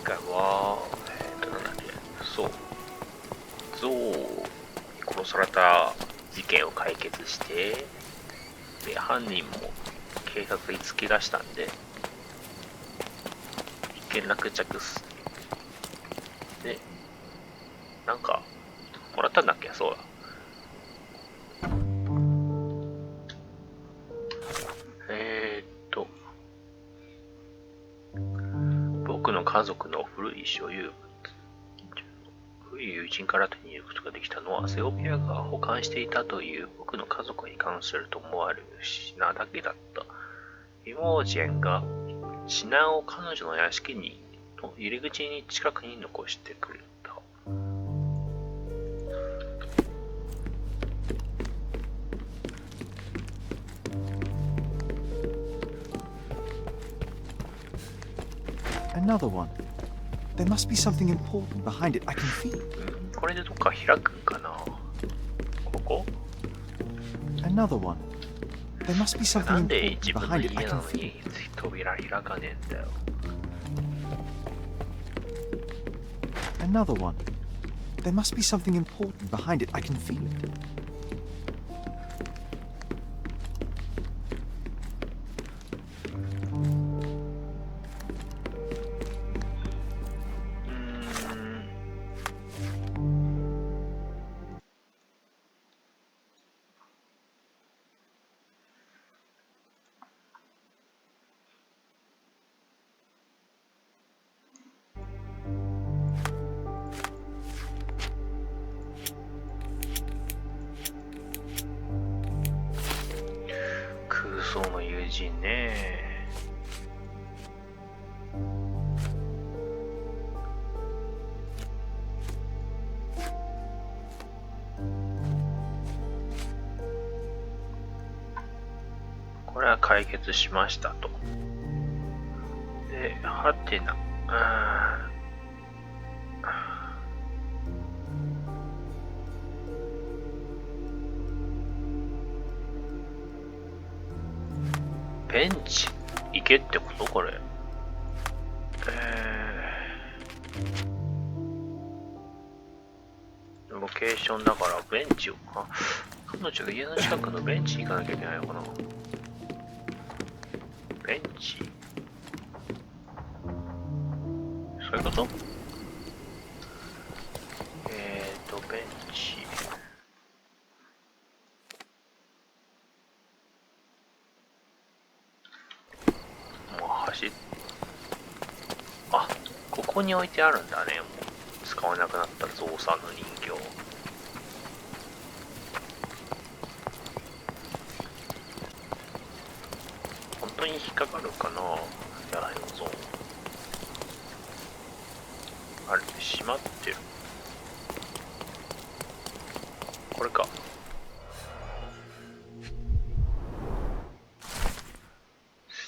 回はなんだっけ、そうゾウに殺された事件を解決して、で犯人も警察に突き出したんで一件落着っす。でなんかもらったんだっけ。そうだ、僕の家族の古い所有物、古い友人から手に入れることができたのはセオピアが保管していたという僕の家族に関すると思われる品だけだった。イモージェンが品を彼女の屋敷にの入り口に近くに残してくれた。Another one. There must be something important behind it. I can feel it. これでどっか開くんかな。ここ Another one. There must be な something んで important 自分の behind it. 家 I な can の feel に it. 扉開かねえんだよ。Another one. There must be something important behind it. I can feel it.空想の友人ね。これは解決しましたと。で、はてな。ベンチ行けってことこれ。ロケーションだからベンチを、彼女が家の近くのベンチに行かなきゃいけないのかな。ベンチ、そういうこと？ベンチ。ここに置いてあるんだね。もう使わなくなったゾウさんの人形。本当に引っかかるかな。やらへんゾウ。あれ閉まってる。これか。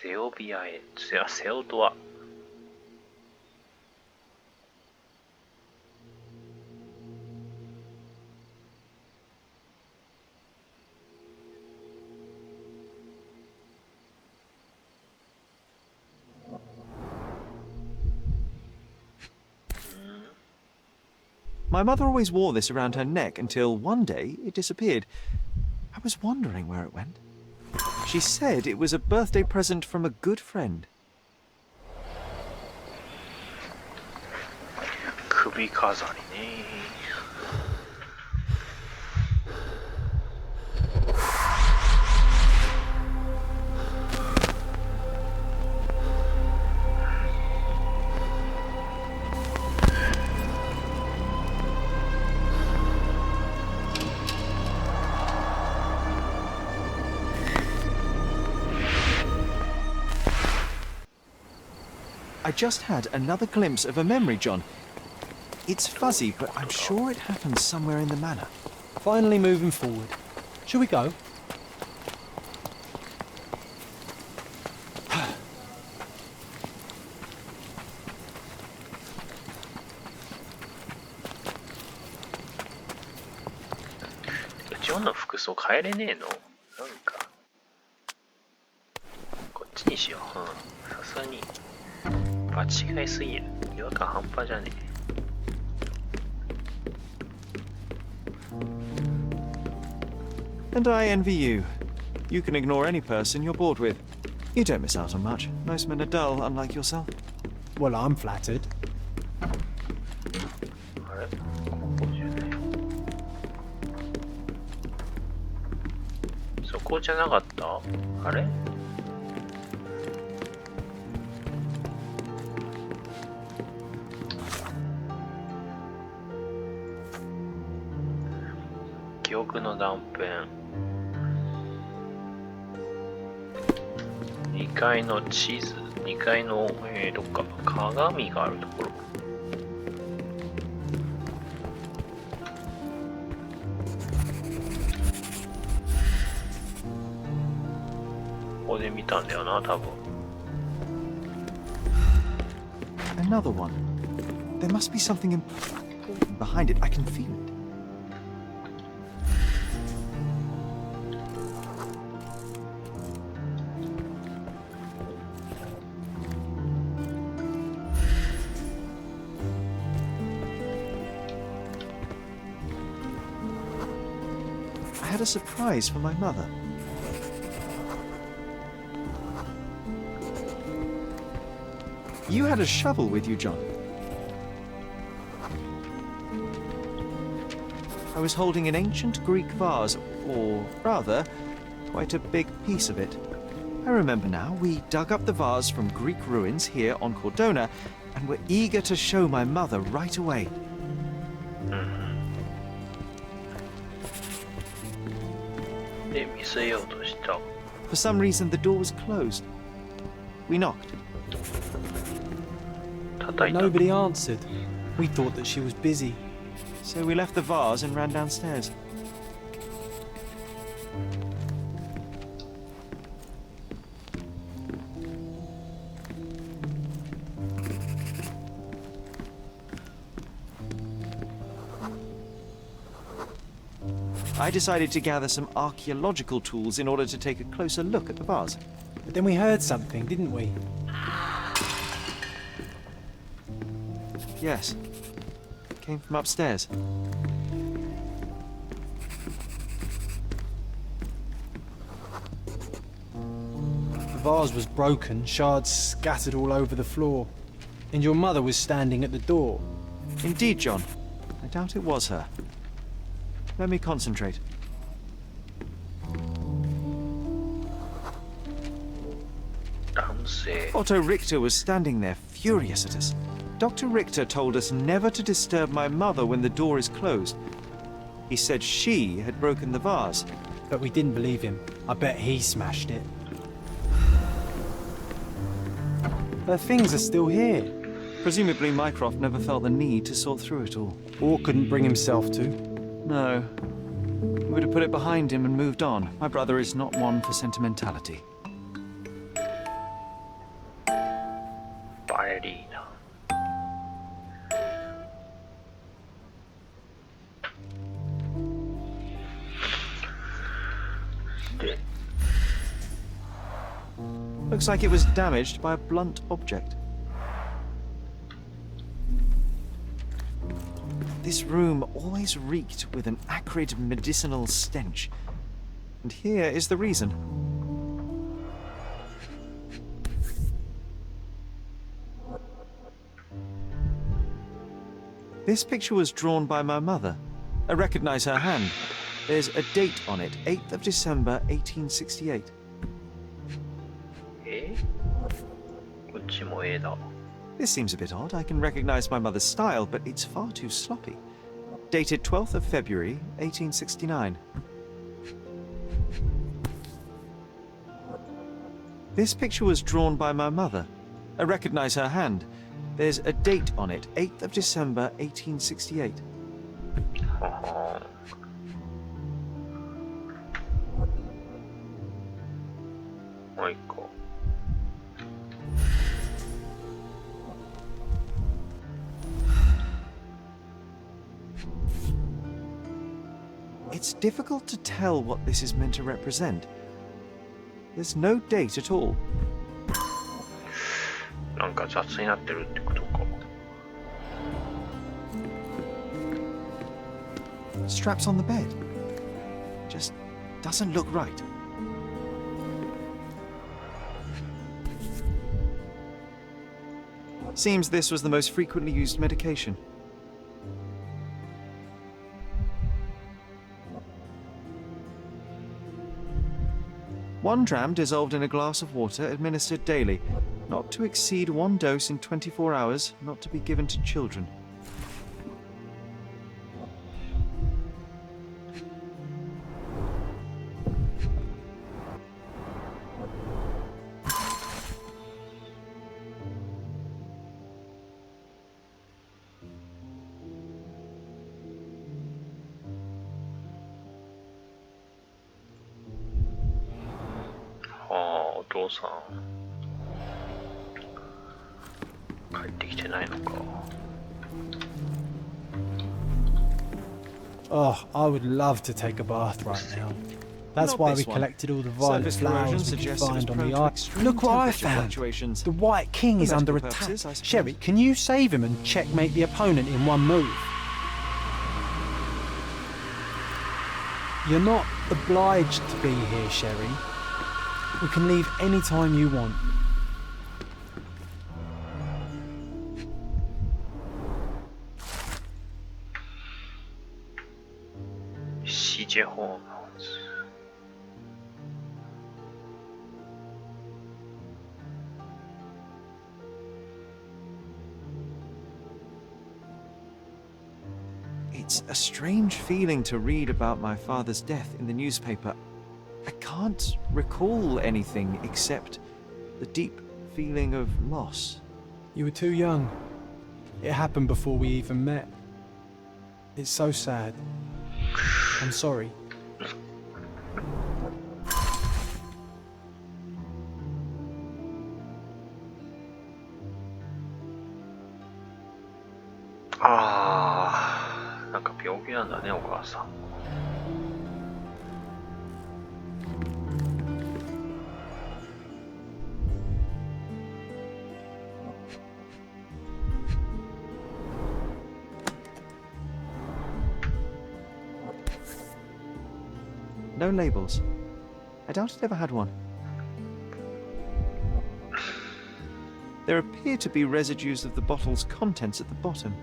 セオビアへ、セオドア。My mother always wore this around her neck until one day it disappeared. I was wondering where it went. She said it was a birthday present from a good friend. 首飾りね。I just had another glimpse of a memory, John. It's fuzzy, but I'm sure it happened somewhere in the manor. Finally moving forward. Shall we go?ジョンの服装変えれねえの？なんかこっちにしよう。さすがに場違いすぎる。違和感半端じゃねえ。And I envy you. You can ignore any person you're bored with. You don't miss out on much. Most men are dull, unlike yourself. Well, I'm flattered. あれここじゃない。そこじゃなかった？あれ？記憶の断片。2階の地図、2階の、どっか鏡があるところ。ここで見たんだよな、多分。Another one. There must be something important behind it. I can feel it. I had a surprise for my mother. You had a shovel with you, John. I was holding an ancient Greek vase, or rather, quite a big piece of it. I remember now, we dug up the vase from Greek ruins here on Cordona, and were eager to show my mother right away. For some reason, the door was closed. We knocked. Nobody answered. We thought that she was busy. So we left the vase and ran downstairs. I decided to gather some archaeological tools in order to take a closer look at the vase. But then we heard something, didn't we? Yes. It came from upstairs. The vase was broken, shards scattered all over the floor. And your mother was standing at the door. Indeed, John. I doubt it was her. Let me concentrate. Otto Richter was standing there, furious at us. Dr. Richter told us never to disturb my mother when the door is closed. He said she had broken the vase. But we didn't believe him. I bet he smashed it. Her things are still here. Presumably Mycroft never felt the need to sort through it all. Or couldn't bring himself to. No. He would have put it behind him and moved on. My brother is not one for sentimentality. Ballerina. Looks like it was damaged by a blunt object. This room always reeked with an acrid medicinal stench. And here is the reason. This picture was drawn by my mother. I recognize her hand. There's a date on it, 8th of December, 1868. こっちも絵だ。 This seems a bit odd. I can recognize my mother's style, but it's far too sloppy. Dated 12th of February, 1869. This picture was drawn by my mother. I recognize her hand. There's a date on it, 8th of December, 1868. もう一個。It's difficult to tell what this is meant to represent. There's no date at all. なんか雑になってるってことか。Straps on the bed. Just doesn't look right. Seems this was the most frequently used medication. One dram dissolved in a glass of water, administered daily. Not to exceed one dose in 24 hours, not to be given to children.お父さん帰ってきてないのか。 Oh, I would love to take a bath right now. That's Not why this we one. collected all the violet Surface corrosion flowers we could suggests it was find on prone the to island. extreme Look what I temperature found! fluctuations. The White King For is under medical attack. purposes, I suppose. Sherry, can you save him and checkmate the opponent in one move? You're not obliged to be here, Sherry. We can leave any time you want. CJ Holmes. It's a strange feeling to read about my father's death in the newspaper. I can't recall anything except the deep feeling of loss. You were too young. It happened before we even met. It's so sad. I'm sorry. Ah, なんか病気なんだね、お母さん。No labels. I doubt it ever had one. There appear to be residues of the bottle's contents at the bottom.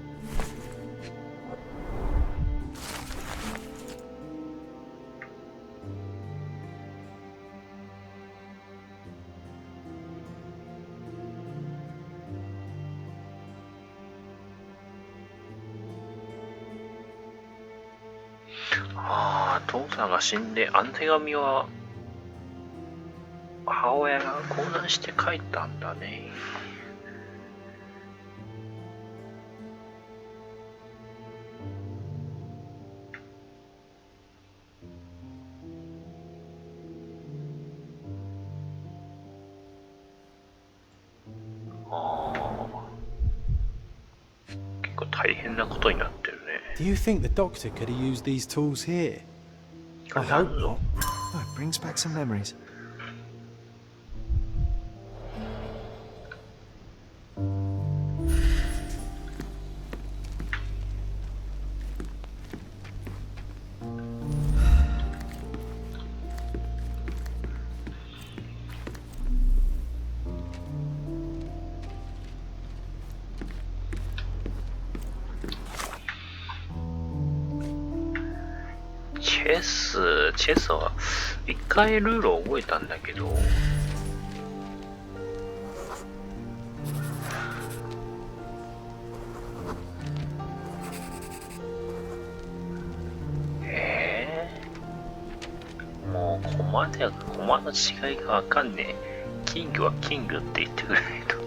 Ah, 父さんが死んで、あの手紙は母親が混乱して書いたんだね。結構大変なことになってるね。 Do you think the doctor could have used these tools here? I な hope んぞ not. Oh, it brings back some memories.チェスは一回ルールを覚えたんだけど、もう駒の違いがわかんねえ。キングはキングって言ってくれないと。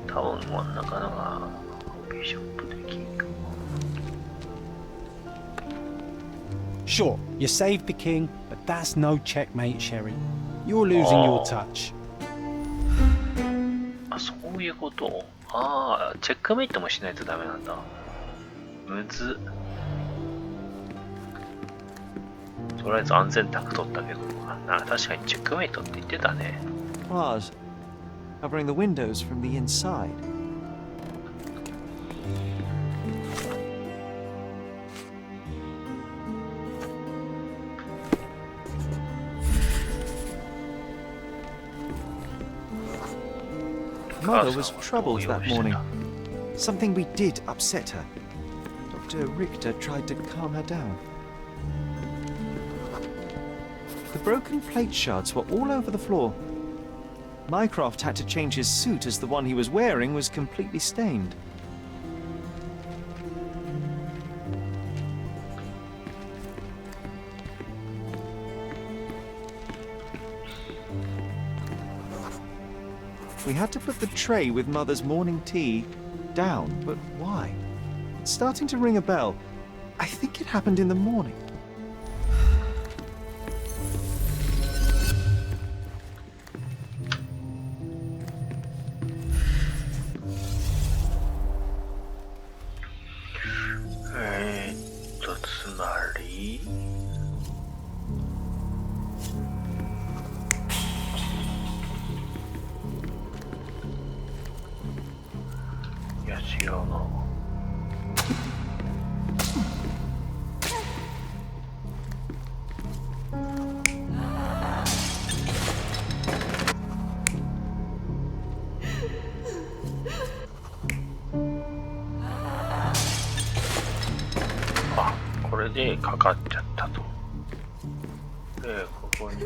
多分真ん中のがビショップでキング。 Sure, you saved the king, but that's no checkmate, Sherry. You're losing your touch. あ、そういうこと。ああ、チェックメイトもしないとダメなんだ。むずっ。とりあえず安全卓取ったけど、確かにチェックメイトって言ってたね。Mars, covering the windows from the inside. Mother was troubled that morning. Something we did upset her. Dr. Richter tried to calm her down. The broken plate shards were all over the floor. Mycroft had to change his suit as the one he was wearing was completely stained. We had to put the tray with Mother's morning tea down, but why? It's starting to ring a bell. I think it happened in the morning.これでかかっちゃったと。で、ここに。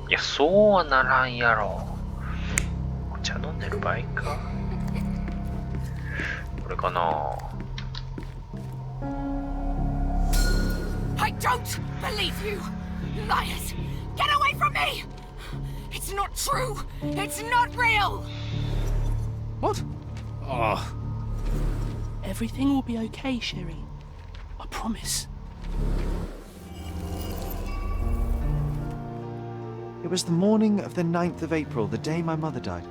いや、そうはならんやろ。お茶飲んでる場合か。これかな。I don't believe you! Liars! Get away from me! It's not true! It's not real! What? Oh. Everything will be okay, Sherry. I promise. It was the morning of the 9th of April, the day my mother died.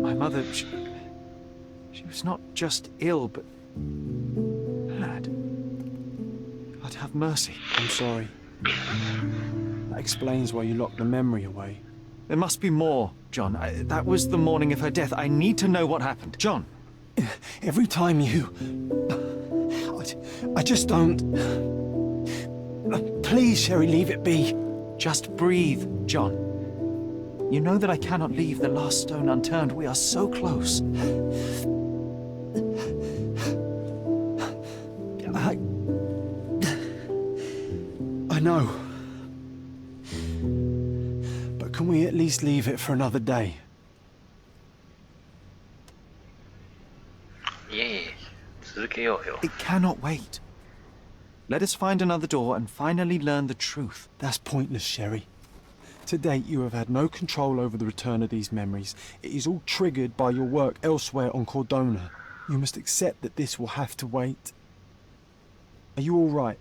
My mother, she was not just ill, but mad. God have mercy. I'm sorry. That explains why you locked the memory away. There must be more, John. That was the morning of her death. I need to know what happened. John! Every time you... I just don't... Please, Sherry, leave it be. Just breathe, John. You know that I cannot leave the last stone unturned. We are so close. I know. But can we at least leave it for another day? いえいえ、続けようよ。 It cannot wait. Let us find another door and finally learn the truth. That's pointless, Sherry. To date, you have had no control over the return of these memories. It is all triggered by your work elsewhere on Cordona. You must accept that this will have to wait. Are you all right?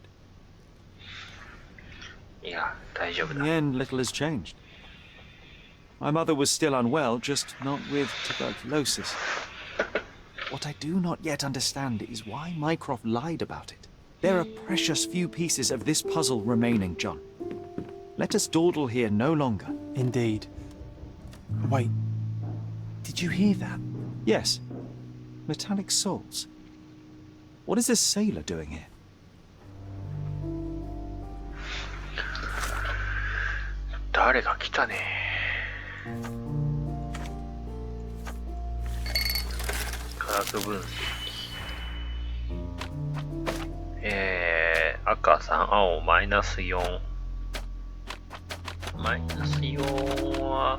いや、大丈夫 In だ the。end, little has changed. My mother was still unwell, just not with tuberculosis. What I do not yet understand is why Mycroft lied about it. There are precious few pieces of this puzzle remaining, John. Let us dawdle here no longer. Indeed. Wait. Did you hear that? Yes. Metallic soles. What is this sailor doing here? 誰が来たね。化学分析。赤3、青マイナス4。マイナス4は、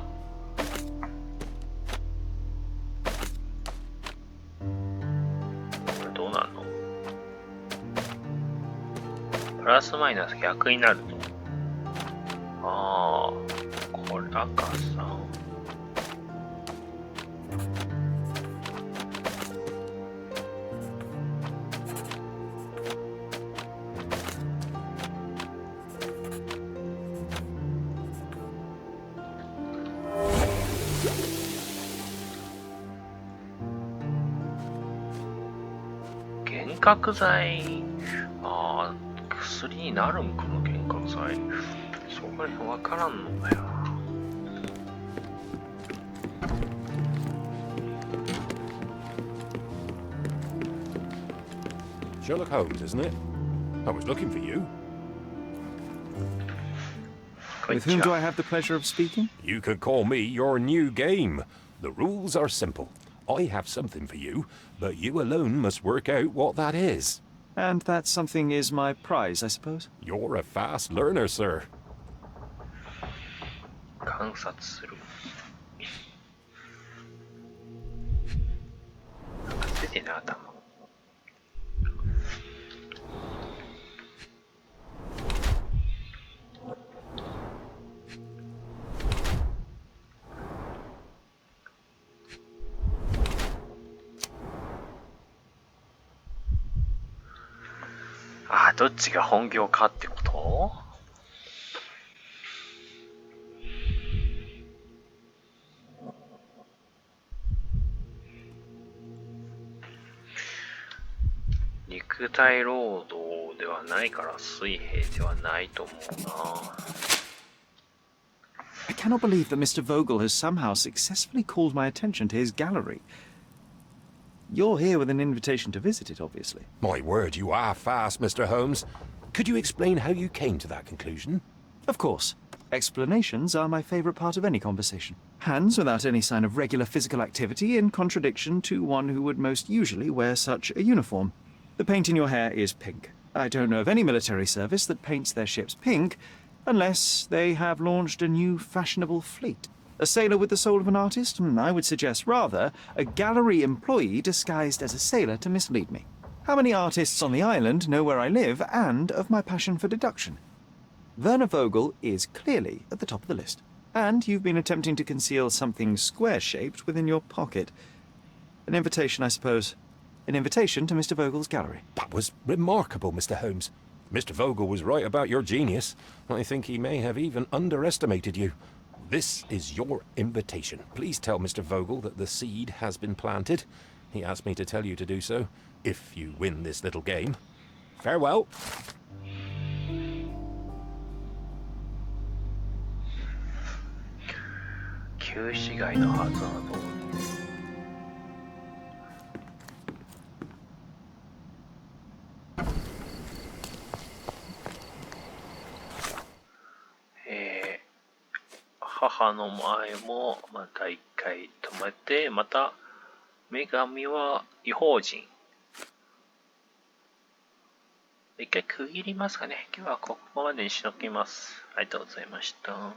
これどうなんの？プラスマイナス逆になると。ああ、これ赤3。幻覚剤、薬になるんかな、幻覚剤。そこら辺わからんのだよ。Sherlock Holmes, isn't it? I was looking for you. With whom do I have the pleasure of speaking? You can call me your new game. The rules are simple. I have something for you, but you alone must work out what that is. And that something is my prize, I suppose? You're a fast learner, sir. 観察する。なんか出てな、頭。どっちが本業かってこと？肉体労働ではないから水平ではないと思うな。I cannot believe that Mr. Vogel has somehow successfully called my attention to his gallery. You're here with an invitation to visit it, obviously. My word, you are fast, Mr. Holmes. Could you explain how you came to that conclusion? Of course. Explanations are my favourite part of any conversation. Hands without any sign of regular physical activity, in contradiction to one who would most usually wear such a uniform. The paint in your hair is pink. I don't know of any military service that paints their ships pink, unless they have launched a new fashionable fleet. A sailor with the soul of an artist? I would suggest rather a gallery employee disguised as a sailor to mislead me. How many artists on the island know where I live and of my passion for deduction? Werner Vogel is clearly at the top of the list. And you've been attempting to conceal something square-shaped within your pocket. An invitation, I suppose. An invitation to Mr. Vogel's gallery. That was remarkable, Mr. Holmes. Mr. Vogel was right about your genius. I think he may have even underestimated you. This is your invitation. Please tell Mr. Vogel that the seed has been planted. He asked me to tell you to do so, if you win this little game. Farewell. 旧市街のハザード。母の前もまた一回止めて、また女神は異邦人。一回区切りますかね。今日はここまでにしときます。ありがとうございました。